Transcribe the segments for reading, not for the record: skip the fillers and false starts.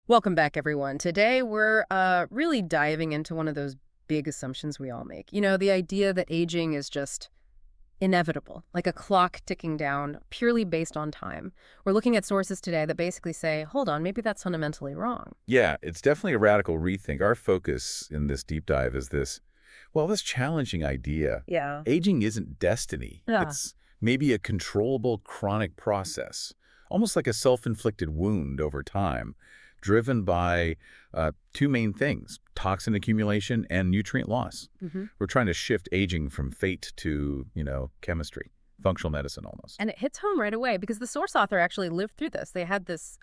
Welcome back, everyone. Today, we're really diving into one of those big assumptions we all make. The idea that aging is just inevitable, like a clock ticking down, purely based on time. We're looking at sources today that basically say, hold on, maybe that's fundamentally wrong. Yeah, it's definitely a radical rethink. Our focus in this deep dive is this challenging idea. Yeah. Aging isn't destiny. Yeah. It's maybe a controllable chronic process, almost like a self-inflicted wound over time, driven by two main things, toxin accumulation and nutrient loss. We're trying to shift aging from fate to, chemistry, functional medicine almost. And it hits home right away because the source author actually lived through this. They had this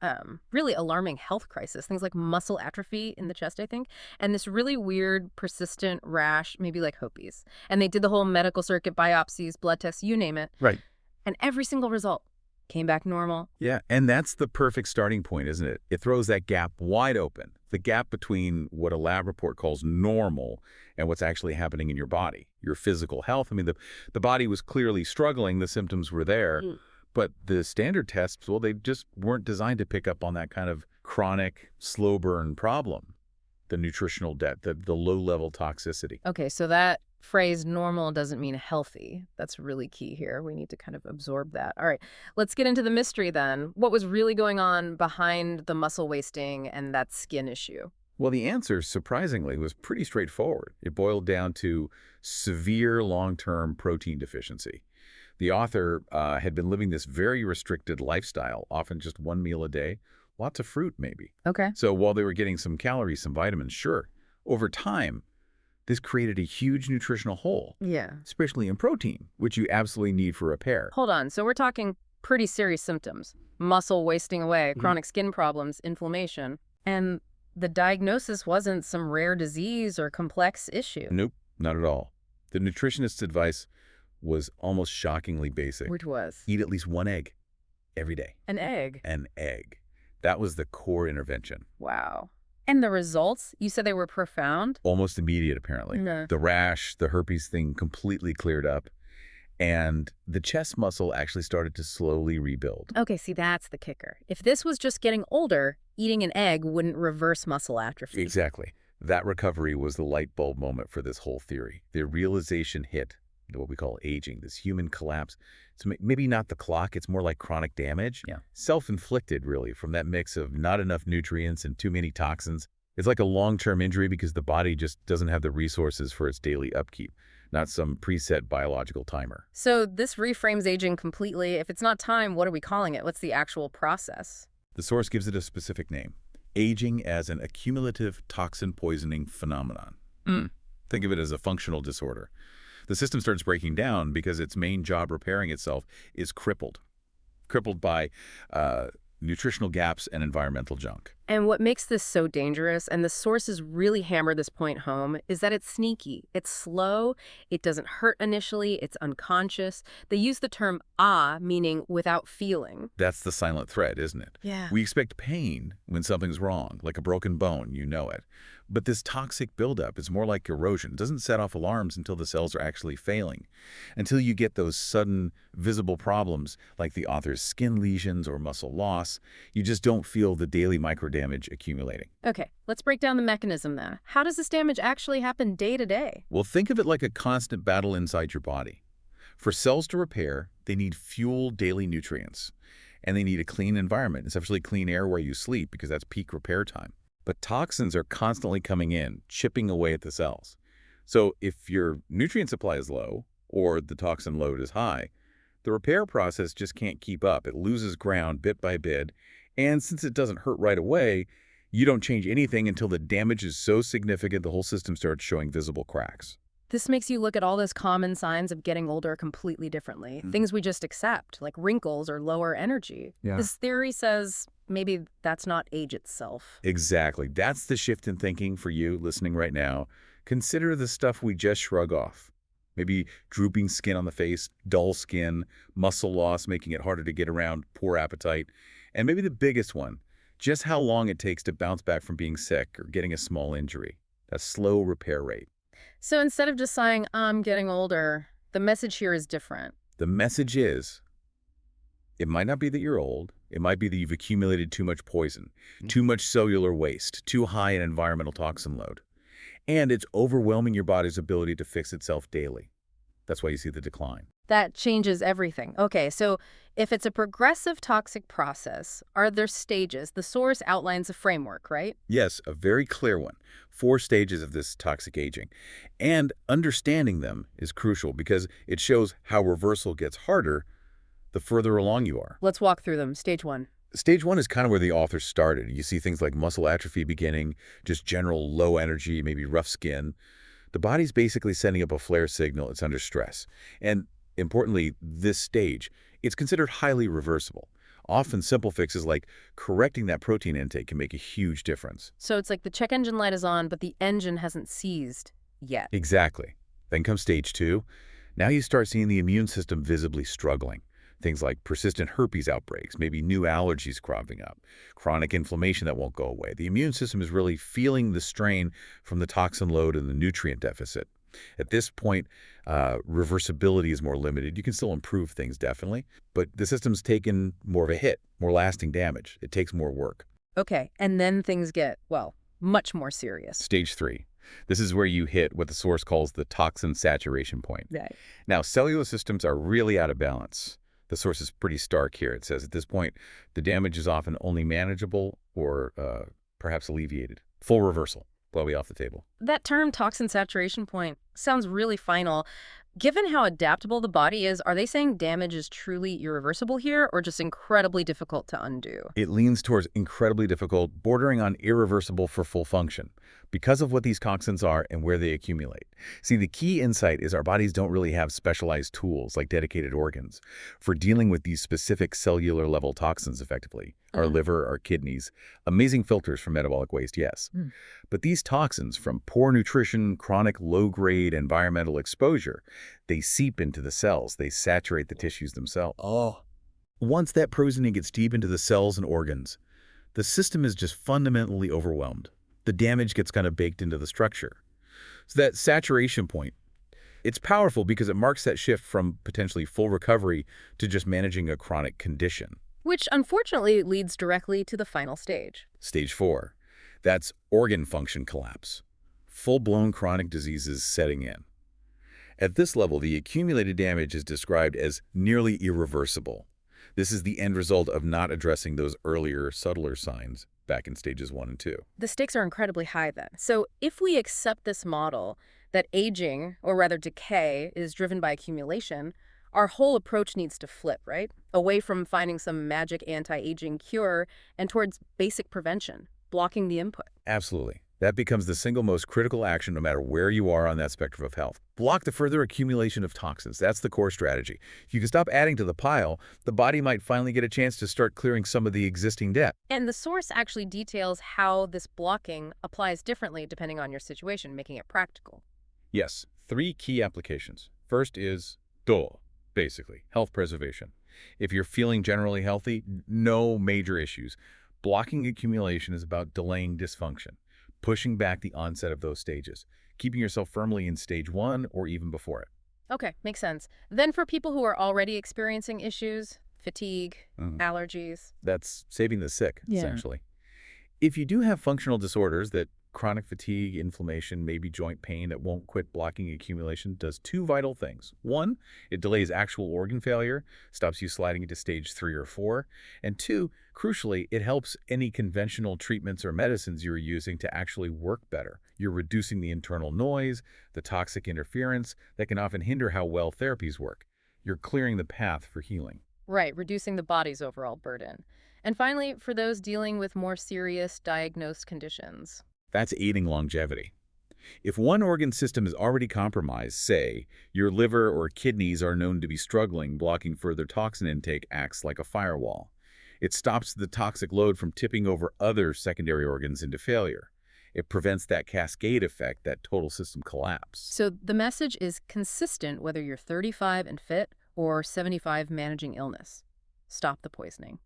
really alarming health crisis, things like muscle atrophy in the chest, I think, and this really weird, persistent rash, maybe like herpes. And they did the whole medical circuit, biopsies, blood tests, you name it. Right. And every single result came back normal. Yeah, and that's the perfect starting point, isn't it? It throws that gap wide open, the gap between what a lab report calls normal and what's actually happening in your body, your physical health. I mean, the body was clearly struggling, the symptoms were there, but the standard tests, well, they just weren't designed to pick up on that kind of chronic, slow burn problem, the nutritional debt, the low-level toxicity. Okay, so that phrase normal doesn't mean healthy. That's really key here. We need to kind of absorb that. All right, let's get into the mystery then. What was really going on behind the muscle wasting and that skin issue? Well, the answer, surprisingly, was pretty straightforward. It boiled down to severe long-term protein deficiency. The author had been living this very restricted lifestyle, often just one meal a day, lots of fruit maybe. Okay. So while they were getting some calories, some vitamins, sure, over time, this created a huge nutritional hole, Yeah. especially in protein, which you absolutely need for repair. Hold on. So we're talking pretty serious symptoms. Muscle wasting away, chronic skin problems, inflammation. And the diagnosis wasn't some rare disease or complex issue. Nope, not at all. The nutritionist's advice was almost shockingly basic. Which was? Eat at least one egg every day. An egg. An egg. That was the core intervention. Wow. And the results? You said they were profound? Almost immediate, apparently. No. The rash, the herpes thing completely cleared up, and the chest muscle actually started to slowly rebuild. Okay, see, that's the kicker. If this was just getting older, eating an egg wouldn't reverse muscle atrophy. Exactly. That recovery was the light bulb moment for this whole theory. The realization hit, what we call aging, this human collapse. So maybe not the clock, it's more like chronic damage. Yeah. Self-inflicted, really, from that mix of not enough nutrients and too many toxins. It's like a long-term injury because the body just doesn't have the resources for its daily upkeep, not some preset biological timer. So this reframes aging completely. If it's not time, what are we calling it? What's the actual process? The source gives it a specific name, aging as an accumulative toxin poisoning phenomenon. Think of it as a functional disorder. The system starts breaking down because its main job repairing itself is crippled by nutritional gaps and environmental junk. And what makes this so dangerous, and the sources really hammer this point home, is that it's sneaky. It's slow. It doesn't hurt initially. It's unconscious. They use the term meaning without feeling. That's the silent thread, isn't it? Yeah. We expect pain when something's wrong, like a broken bone, you know it. But this toxic buildup is more like erosion. It doesn't set off alarms until the cells are actually failing. Until you get those sudden, visible problems like the author's skin lesions or muscle loss, you just don't feel the daily microdamage accumulating. Okay, let's break down the mechanism then. How does this damage actually happen day to day? Well, think of it like a constant battle inside your body. For cells to repair, they need fuel daily nutrients. And they need a clean environment, essentially clean air where you sleep because that's peak repair time. But toxins are constantly coming in, chipping away at the cells. So if your nutrient supply is low or the toxin load is high, the repair process just can't keep up. It loses ground bit by bit. And since it doesn't hurt right away, you don't change anything until the damage is so significant the whole system starts showing visible cracks. This makes you look at all those common signs of getting older completely differently. Things we just accept, like wrinkles or lower energy. Yeah. This theory says maybe that's not age itself. Exactly. That's the shift in thinking for you listening right now. Consider the stuff we just shrug off. Maybe drooping skin on the face, dull skin, muscle loss making it harder to get around, poor appetite. And maybe the biggest one, just how long it takes to bounce back from being sick or getting a small injury. That slow repair rate. So instead of just saying, I'm getting older, the message here is different. The message is, it might not be that you're old. It might be that you've accumulated too much poison, too much cellular waste, too high an environmental toxin load. And it's overwhelming your body's ability to fix itself daily. That's why you see the decline. That changes everything. Okay, so if it's a progressive toxic process, are there stages? The source outlines a framework, right? Yes, a very clear one. 4 stages of this toxic aging. And understanding them is crucial because it shows how reversal gets harder the further along you are. Let's walk through them. Stage 1. Stage 1 is kind of where the author started. You see things like muscle atrophy beginning, just general low energy, maybe rough skin. The body's basically sending up a flare signal. It's under stress. And importantly, this stage, it's considered highly reversible. Often simple fixes like correcting that protein intake can make a huge difference. So it's like the check engine light is on, but the engine hasn't seized yet. Exactly. Then comes stage 2. Now you start seeing the immune system visibly struggling. Things like persistent herpes outbreaks, maybe new allergies cropping up, chronic inflammation that won't go away. The immune system is really feeling the strain from the toxin load and the nutrient deficit. At this point, reversibility is more limited. You can still improve things, definitely, but the system's taken more of a hit, more lasting damage. It takes more work. Okay, and then things get, well, much more serious. Stage 3. This is where you hit what the source calls the toxin saturation point. Right. Now, cellular systems are really out of balance. The source is pretty stark here. It says at this point, the damage is often only manageable or perhaps alleviated. Full reversal, blowy off the table. That term, toxin saturation point, sounds really final. Given how adaptable the body is, are they saying damage is truly irreversible here or just incredibly difficult to undo? It leans towards incredibly difficult, bordering on irreversible for full function, because of what these toxins are and where they accumulate. See, the key insight is our bodies don't really have specialized tools like dedicated organs for dealing with these specific cellular level toxins effectively. Our liver, our kidneys, amazing filters for metabolic waste, yes. But these toxins from poor nutrition, chronic low-grade environmental exposure, they seep into the cells. They saturate the tissues themselves. Once that poisoning gets deep into the cells and organs, the system is just fundamentally overwhelmed. The damage gets kind of baked into the structure. So that saturation point, it's powerful because it marks that shift from potentially full recovery to just managing a chronic condition. Which unfortunately leads directly to the final stage. Stage 4. That's organ function collapse. Full-blown chronic diseases setting in. At this level, the accumulated damage is described as nearly irreversible. This is the end result of not addressing those earlier, subtler signs back in stages 1 and 2. The stakes are incredibly high then. So if we accept this model that aging, or rather decay, is driven by accumulation, our whole approach needs to flip, right? Away from finding some magic anti-aging cure and towards basic prevention, blocking the input. Absolutely. That becomes the single most critical action no matter where you are on that spectrum of health. Block the further accumulation of toxins. That's the core strategy. If you can stop adding to the pile, the body might finally get a chance to start clearing some of the existing debt. And the source actually details how this blocking applies differently depending on your situation, making it practical. Yes, 3 key applications. First is do, basically, health preservation. If you're feeling generally healthy, no major issues. Blocking accumulation is about delaying dysfunction, pushing back the onset of those stages, keeping yourself firmly in stage 1 or even before it. Okay, makes sense. Then for people who are already experiencing issues, fatigue, allergies. That's saving the sick, Yeah. essentially. If you do have functional disorders that chronic fatigue, inflammation, maybe joint pain that won't quit blocking accumulation does 2 vital things. 1, it delays actual organ failure, stops you sliding into stage 3 or 4. And 2, crucially, it helps any conventional treatments or medicines you're using to actually work better. You're reducing the internal noise, the toxic interference that can often hinder how well therapies work. You're clearing the path for healing. Right, reducing the body's overall burden. And finally, for those dealing with more serious diagnosed conditions. That's aiding longevity. If one organ system is already compromised, say, your liver or kidneys are known to be struggling, blocking further toxin intake acts like a firewall. It stops the toxic load from tipping over other secondary organs into failure. It prevents that cascade effect, that total system collapse. So the message is consistent whether you're 35 and fit or 75 managing illness. Stop the poisoning.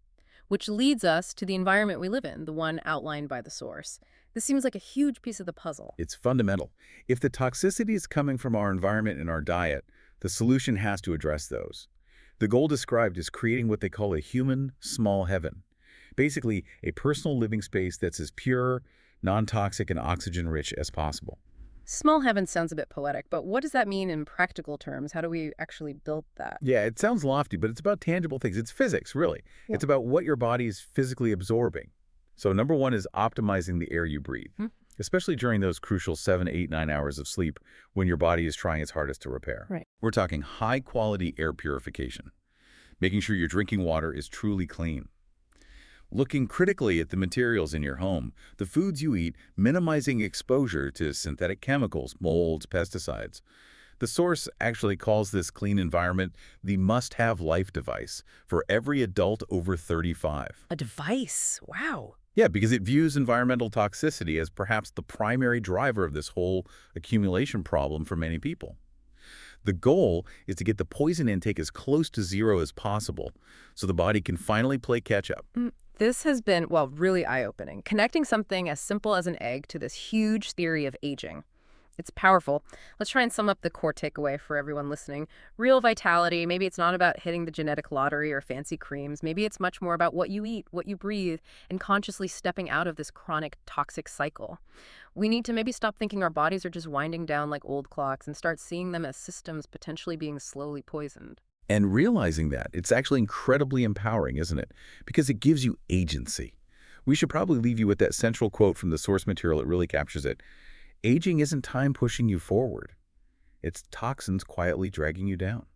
Which leads us to the environment we live in, the one outlined by the source. This seems like a huge piece of the puzzle. It's fundamental. If the toxicity is coming from our environment and our diet, the solution has to address those. The goal described is creating what they call a human small heaven. Basically, a personal living space that's as pure, non-toxic, and oxygen-rich as possible. Small heaven sounds a bit poetic, but what does that mean in practical terms? How do we actually build that? Yeah, it sounds lofty, but it's about tangible things. It's physics, really. Yeah. It's about what your body is physically absorbing. So number one is optimizing the air you breathe, especially during those crucial 7, 8, 9 hours of sleep when your body is trying its hardest to repair. Right. We're talking high-quality air purification, making sure your drinking water is truly clean. Looking critically at the materials in your home, the foods you eat, minimizing exposure to synthetic chemicals, molds, pesticides. The source actually calls this clean environment the must-have life device for every adult over 35. A device. Wow. Yeah, because it views environmental toxicity as perhaps the primary driver of this whole accumulation problem for many people. The goal is to get the poison intake as close to zero as possible so the body can finally play catch-up. This has been, well, really eye-opening, connecting something as simple as an egg to this huge theory of aging. It's powerful. Let's try and sum up the core takeaway for everyone listening. Real vitality, maybe it's not about hitting the genetic lottery or fancy creams. Maybe it's much more about what you eat, what you breathe, and consciously stepping out of this chronic toxic cycle. We need to maybe stop thinking our bodies are just winding down like old clocks and start seeing them as systems potentially being slowly poisoned. And realizing that, it's actually incredibly empowering, isn't it? Because it gives you agency. We should probably leave you with that central quote from the source material. It really captures it. Aging isn't time pushing you forward. It's toxins quietly dragging you down.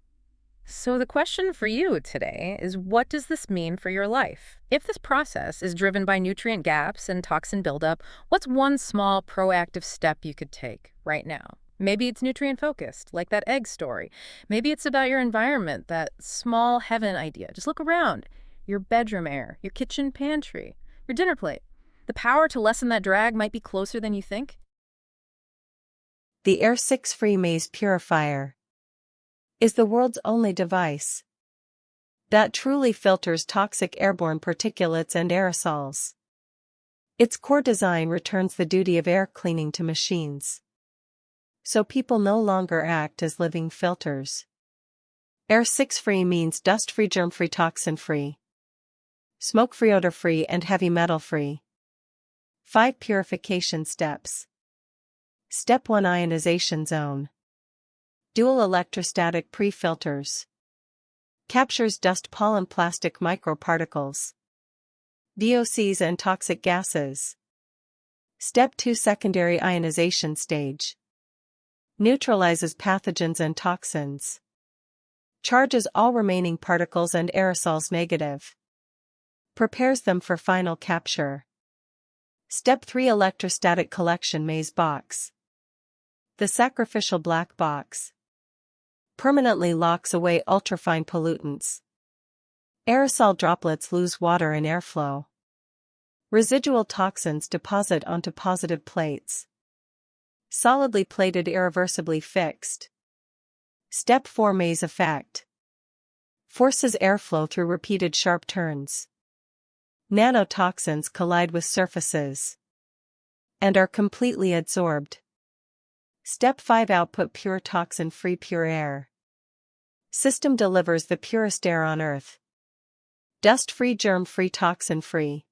So the question for you today is, what does this mean for your life? If this process is driven by nutrient gaps and toxin buildup, what's one small proactive step you could take right now? Maybe it's nutrient-focused, like that egg story. Maybe it's about your environment, that small heaven idea. Just look around. Your bedroom air, your kitchen pantry, your dinner plate. The power to lessen that drag might be closer than you think. The Air 6 Free Maze Purifier is the world's only device that truly filters toxic airborne particulates and aerosols. Its core design returns the duty of air cleaning to machines, so people no longer act as living filters. Air 6 Free means dust-free, germ-free, toxin-free, smoke-free, odor-free, and heavy metal-free. 5 purification steps. Step 1: Ionization zone. Dual electrostatic pre-filters. Captures dust, pollen, plastic, microparticles, VOCs, and toxic gases. Step 2: Secondary ionization stage. Neutralizes pathogens and toxins. Charges all remaining particles and aerosols negative. Prepares them for final capture. Step 3: Electrostatic collection maze box. The sacrificial black box permanently locks away ultrafine pollutants. Aerosol droplets lose water in airflow. Residual toxins deposit onto positive plates. Solidly plated, irreversibly fixed. Step 4: Maze effect. Forces airflow through repeated sharp turns. Nanotoxins collide with surfaces and are completely adsorbed. Step 5: Output pure, toxin-free, pure air. System delivers the purest air on Earth. Dust-free, germ-free, toxin-free,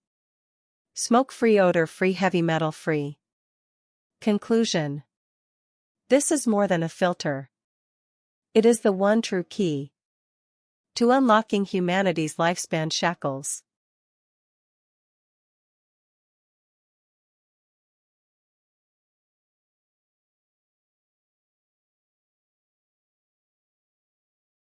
smoke-free, odor-free, heavy metal-free. Conclusion: this is more than a filter. It is the one true key to unlocking humanity's lifespan shackles.